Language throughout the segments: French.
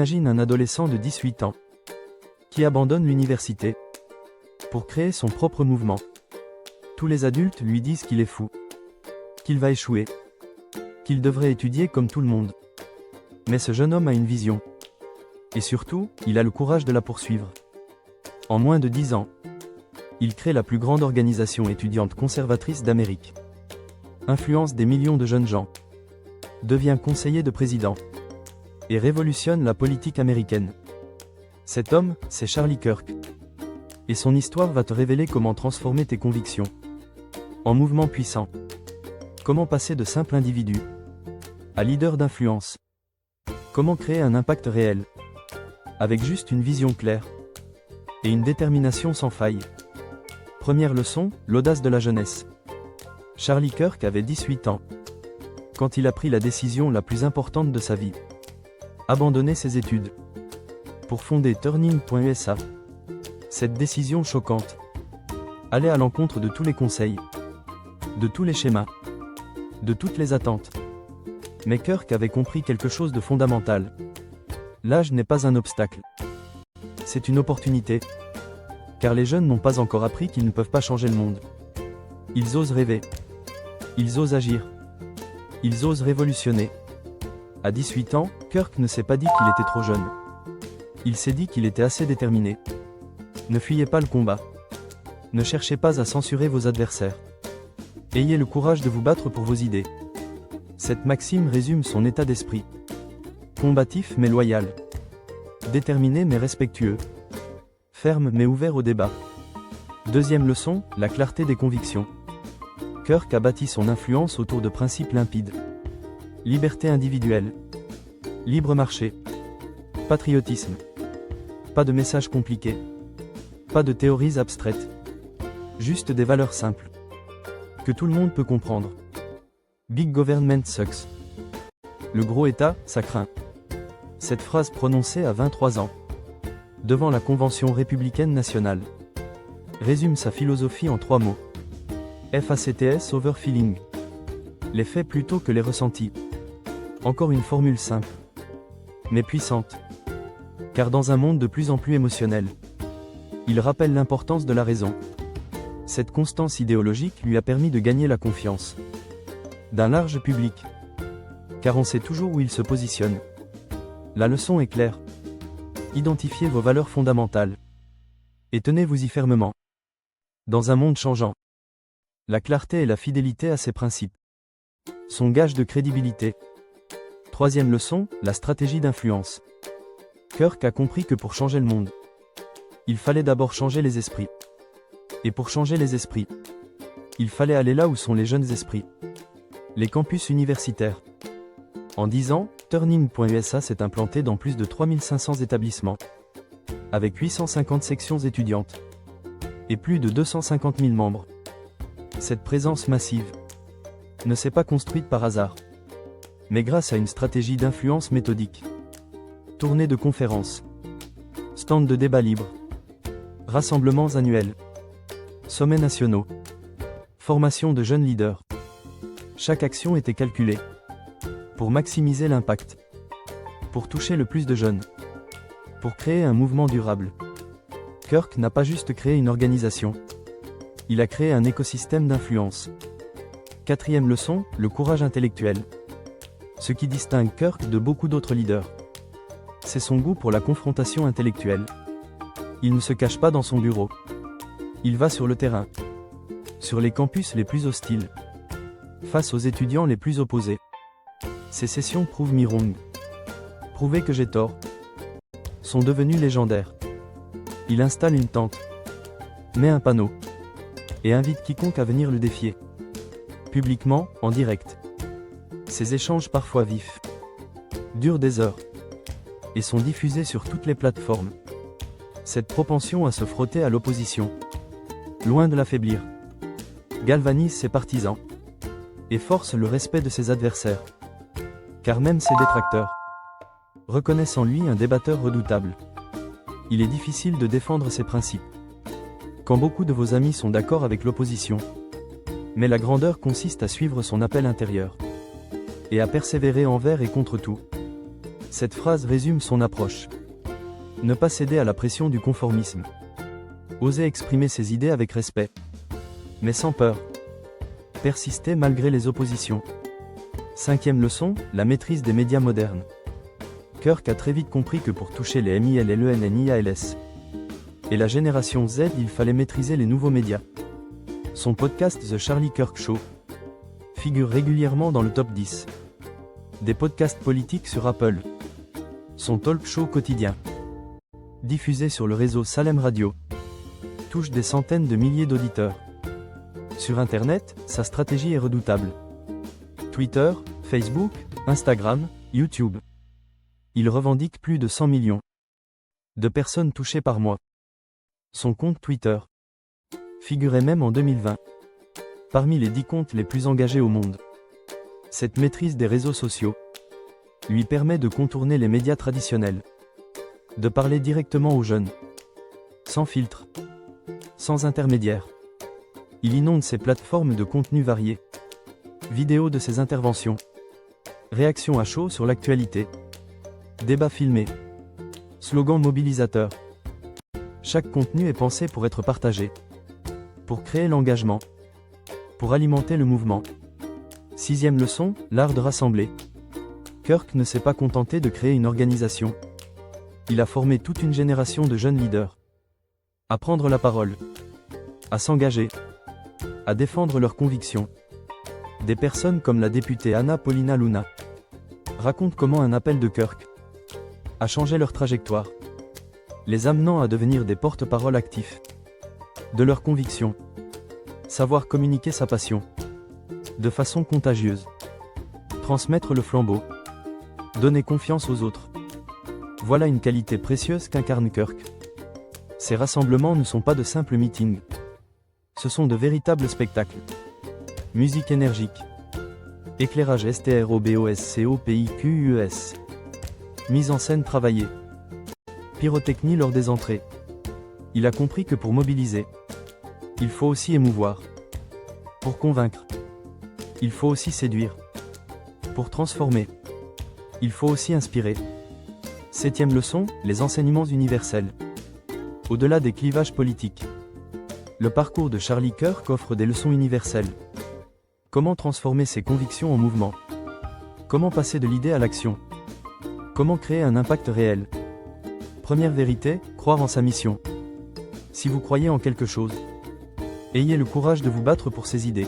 Imagine un adolescent de 18 ans qui abandonne l'université pour créer son propre mouvement. Tous les adultes lui disent qu'il est fou, qu'il va échouer, qu'il devrait étudier comme tout le monde. Mais ce jeune homme a une vision. Et surtout, il a le courage de la poursuivre. En moins de 10 ans, il crée la plus grande organisation étudiante conservatrice d'Amérique. Influence des millions de jeunes gens. Devient conseiller de président. Et révolutionne la politique américaine. Cet homme, c'est Charlie Kirk. Et son histoire va te révéler comment transformer tes convictions en mouvement puissant. Comment passer de simple individu à leader d'influence. Comment créer un impact réel avec juste une vision claire et une détermination sans faille. Première leçon, l'audace de la jeunesse. Charlie Kirk avait 18 ans quand il a pris la décision la plus importante de sa vie. Abandonner ses études pour fonder Turning.USA. Cette décision choquante allait à l'encontre de tous les conseils, de tous les schémas, de toutes les attentes. Mais Kirk avait compris quelque chose de fondamental. L'âge n'est pas un obstacle. C'est une opportunité. Car les jeunes n'ont pas encore appris qu'ils ne peuvent pas changer le monde. Ils osent rêver. Ils osent agir. Ils osent révolutionner. À 18 ans, Kirk ne s'est pas dit qu'il était trop jeune. Il s'est dit qu'il était assez déterminé. Ne fuyez pas le combat. Ne cherchez pas à censurer vos adversaires. Ayez le courage de vous battre pour vos idées. Cette maxime résume son état d'esprit. Combatif mais loyal. Déterminé mais respectueux. Ferme mais ouvert au débat. Deuxième leçon, la clarté des convictions. Kirk a bâti son influence autour de principes limpides. Liberté individuelle. Libre marché. Patriotisme. Pas de messages compliqués. Pas de théories abstraites. Juste des valeurs simples. Que tout le monde peut comprendre. Big government sucks. Le gros État, ça craint. Cette phrase prononcée à 23 ans, devant la Convention républicaine nationale, résume sa philosophie en 3 mots. FACTS over feeling. Les faits plutôt que les ressentis. Encore une formule simple, mais puissante. Car dans un monde de plus en plus émotionnel, il rappelle l'importance de la raison. Cette constance idéologique lui a permis de gagner la confiance d'un large public. Car on sait toujours où il se positionne. La leçon est claire. Identifiez vos valeurs fondamentales. Et tenez-vous-y fermement. Dans un monde changeant, la clarté et la fidélité à ses principes sont gages de crédibilité. Troisième leçon, la stratégie d'influence. Kirk a compris que pour changer le monde, il fallait d'abord changer les esprits. Et pour changer les esprits, il fallait aller là où sont les jeunes esprits. Les campus universitaires. En 10 ans, Turning.USA s'est implanté dans plus de 3500 établissements, avec 850 sections étudiantes et plus de 250 000 membres. Cette présence massive ne s'est pas construite par hasard, mais grâce à une stratégie d'influence méthodique. Tournées de conférences, stands de débat libre, rassemblements annuels, sommets nationaux, formation de jeunes leaders. Chaque action était calculée pour maximiser l'impact, pour toucher le plus de jeunes, pour créer un mouvement durable. Kirk n'a pas juste créé une organisation, il a créé un écosystème d'influence. Quatrième leçon, le courage intellectuel. Ce qui distingue Kirk de beaucoup d'autres leaders, c'est son goût pour la confrontation intellectuelle. Il ne se cache pas dans son bureau. Il va sur le terrain, sur les campus les plus hostiles, face aux étudiants les plus opposés. Ces sessions prouvent me wrong. Prouvez que j'ai tort. Sont devenues légendaires. Il installe une tente, met un panneau, et invite quiconque à venir le défier. Publiquement, en direct. Ces échanges parfois vifs durent des heures, et sont diffusés sur toutes les plateformes. Cette propension à se frotter à l'opposition, loin de l'affaiblir, galvanise ses partisans, et force le respect de ses adversaires. Car même ses détracteurs reconnaissent en lui un débatteur redoutable. Il est difficile de défendre ses principes quand beaucoup de vos amis sont d'accord avec l'opposition. Mais la grandeur consiste à suivre son appel intérieur et à persévérer envers et contre tout. Cette phrase résume son approche. Ne pas céder à la pression du conformisme. Oser exprimer ses idées avec respect. Mais sans peur. Persister malgré les oppositions. 5e leçon, la maîtrise des médias modernes. Kirk a très vite compris que pour toucher les MILLENNIALS et la génération Z, il fallait maîtriser les nouveaux médias. Son podcast The Charlie Kirk Show figure régulièrement dans le top 10 des podcasts politiques sur Apple. Son talk show quotidien, diffusé sur le réseau Salem Radio, touche des centaines de milliers d'auditeurs. Sur Internet, sa stratégie est redoutable. Twitter, Facebook, Instagram, YouTube. Il revendique plus de 100 millions de personnes touchées par mois. Son compte Twitter figurait même en 2020 parmi les 10 comptes les plus engagés au monde. Cette maîtrise des réseaux sociaux lui permet de contourner les médias traditionnels, de parler directement aux jeunes, sans filtre, sans intermédiaire. Il inonde ses plateformes de contenus variés, vidéos de ses interventions, réactions à chaud sur l'actualité, débats filmés, slogans mobilisateurs. Chaque contenu est pensé pour être partagé, pour créer l'engagement, pour alimenter le mouvement. 6e leçon, l'art de rassembler. Kirk ne s'est pas contenté de créer une organisation. Il a formé toute une génération de jeunes leaders à prendre la parole, à s'engager, à défendre leurs convictions. Des personnes comme la députée Anna Paulina Luna racontent comment un appel de Kirk a changé leur trajectoire, les amenant à devenir des porte-paroles actifs de leurs convictions. Savoir communiquer sa passion de façon contagieuse, transmettre le flambeau, donner confiance aux autres. Voilà une qualité précieuse qu'incarne Kirk. Ces rassemblements ne sont pas de simples meetings. Ce sont de véritables spectacles. Musique énergique, éclairage STROBOSCOPIQUES, mise en scène travaillée, pyrotechnie lors des entrées. Il a compris que pour mobiliser, il faut aussi émouvoir. Pour convaincre, il faut aussi séduire. Pour transformer, il faut aussi inspirer. 7e leçon, les enseignements universels. Au-delà des clivages politiques, le parcours de Charlie Kirk offre des leçons universelles. Comment transformer ses convictions en mouvement? Comment passer de l'idée à l'action? Comment créer un impact réel? Première vérité, croire en sa mission. Si vous croyez en quelque chose, ayez le courage de vous battre pour ces idées.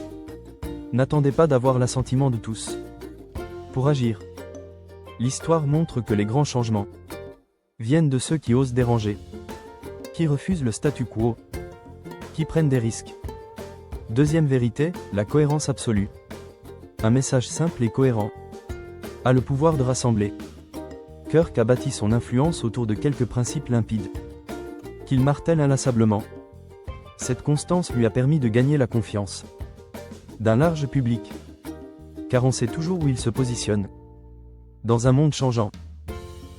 N'attendez pas d'avoir l'assentiment de tous pour agir. L'histoire montre que les grands changements viennent de ceux qui osent déranger, qui refusent le statu quo, qui prennent des risques. Deuxième vérité, la cohérence absolue. Un message simple et cohérent a le pouvoir de rassembler. Kirk a bâti son influence autour de quelques principes limpides qu'il martèle inlassablement. Cette constance lui a permis de gagner la confiance d'un large public, car on sait toujours où il se positionne. Dans un monde changeant,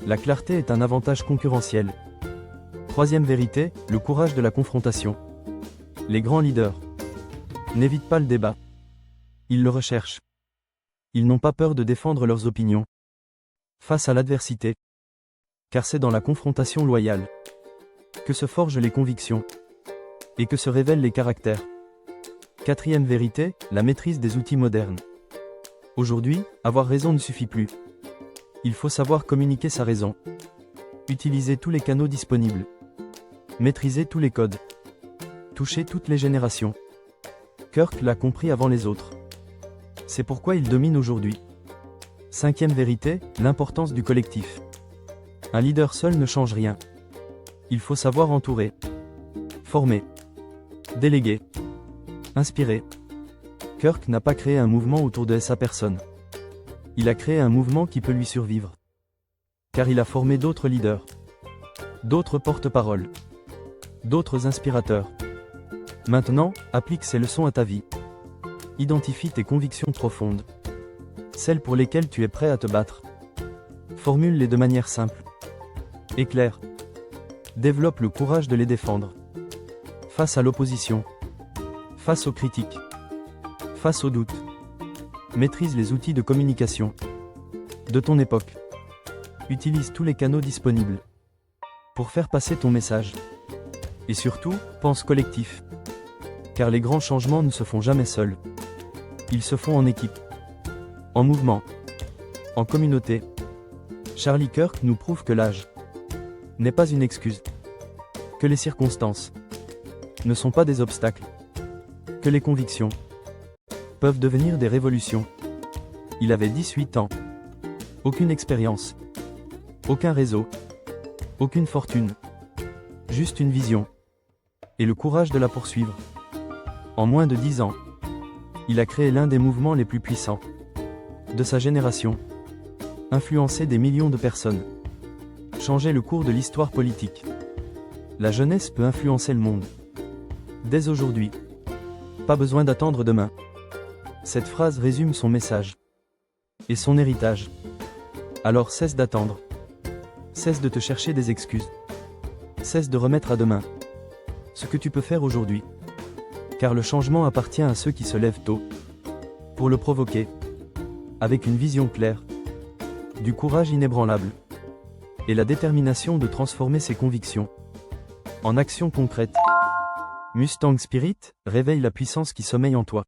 la clarté est un avantage concurrentiel. Troisième vérité, le courage de la confrontation. Les grands leaders n'évitent pas le débat. Ils le recherchent. Ils n'ont pas peur de défendre leurs opinions face à l'adversité, car c'est dans la confrontation loyale que se forgent les convictions et que se révèlent les caractères. Quatrième vérité, la maîtrise des outils modernes. Aujourd'hui, avoir raison ne suffit plus. Il faut savoir communiquer sa raison, utiliser tous les canaux disponibles, maîtriser tous les codes, toucher toutes les générations. Kirk l'a compris avant les autres. C'est pourquoi il domine aujourd'hui. Cinquième vérité, l'importance du collectif. Un leader seul ne change rien. Il faut savoir entourer, former, déléguer, inspirer. Kirk n'a pas créé un mouvement autour de sa personne. Il a créé un mouvement qui peut lui survivre. Car il a formé d'autres leaders, d'autres porte-paroles, d'autres inspirateurs. Maintenant, applique ces leçons à ta vie. Identifie tes convictions profondes, celles pour lesquelles tu es prêt à te battre. Formule-les de manière simple et claire. Développe le courage de les défendre. Face à l'opposition, face aux critiques, face aux doutes. Maîtrise les outils de communication de ton époque. Utilise tous les canaux disponibles pour faire passer ton message. Et surtout, pense collectif. Car les grands changements ne se font jamais seuls. Ils se font en équipe, en mouvement, en communauté. Charlie Kirk nous prouve que l'âge n'est pas une excuse, que les circonstances ne sont pas des obstacles, que les convictions peuvent devenir des révolutions. Il avait 18 ans. Aucune expérience, aucun réseau, aucune fortune, juste une vision et le courage de la poursuivre. En moins de 10 ans, il a créé l'un des mouvements les plus puissants de sa génération, influencé des millions de personnes, changé le cours de l'histoire politique. La jeunesse peut influencer le monde. Dès aujourd'hui. Pas besoin d'attendre demain. Cette phrase résume son message et son héritage. Alors cesse d'attendre. Cesse de te chercher des excuses. Cesse de remettre à demain ce que tu peux faire aujourd'hui. Car le changement appartient à ceux qui se lèvent tôt pour le provoquer, avec une vision claire, du courage inébranlable et la détermination de transformer ses convictions en actions concrètes. Mustang Spirit, réveille la puissance qui sommeille en toi.